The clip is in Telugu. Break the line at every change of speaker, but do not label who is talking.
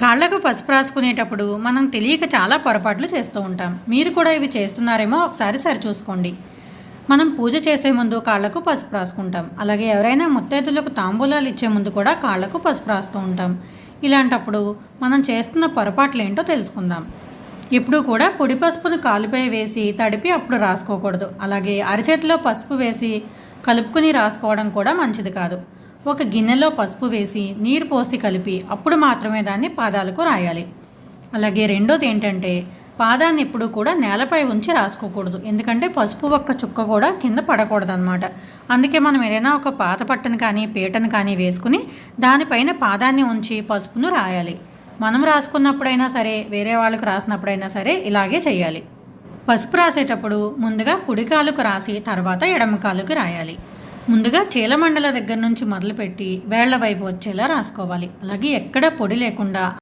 కాళ్ళకు పసుపు రాసుకునేటప్పుడు మనం తెలియక చాలా పొరపాట్లు చేస్తూ ఉంటాం. మీరు కూడా ఇవి చేస్తున్నారేమో ఒకసారి సరిచూసుకోండి. మనం పూజ చేసే ముందు కాళ్ళకు పసుపు రాసుకుంటాం. అలాగే ఎవరైనా ముత్తైదులకు తాంబూలాలు ఇచ్చే ముందు కూడా కాళ్ళకు పసుపు రాస్తూ ఉంటాం. ఇలాంటప్పుడు మనం చేస్తున్న పొరపాట్లు ఏంటో తెలుసుకుందాం. ఎప్పుడూ కూడా పొడి పసుపును కాలుపై వేసి తడిపి అప్పుడు రాసుకోకూడదు. అలాగే అరచేతిలో పసుపు వేసి కలుపుకుని రాసుకోవడం కూడా మంచిది కాదు. ఒక గిన్నెలో పసుపు వేసి నీరు పోసి కలిపి అప్పుడు మాత్రమే దాన్ని పాదాలకు రాయాలి. అలాగే రెండోది ఏంటంటే పాదాన్ని ఎప్పుడు కూడా నేలపై ఉంచి రాసుకోకూడదు. ఎందుకంటే పసుపు ఒక్క చుక్క కూడా కింద పడకూడదు అనమాట. అందుకే మనం ఏదైనా ఒక పాత పట్టను కానీ పీటను కానీ వేసుకుని దానిపైన పాదాన్ని ఉంచి పసుపును రాయాలి. మనం రాసుకున్నప్పుడైనా సరే వేరే వాళ్ళకు రాసినప్పుడైనా సరే ఇలాగే చేయాలి. పసుపు రాసేటప్పుడు ముందుగా కుడి కాలుకు రాసి తర్వాత ఎడమ కాలుకు రాయాలి. ముందుగా చీలమండల దగ్గర నుంచి మొదలుపెట్టి వేళ్ల వైపు వచ్చేలా రాసుకోవాలి. అలాగే ఎక్కడ పొడి లేకుండా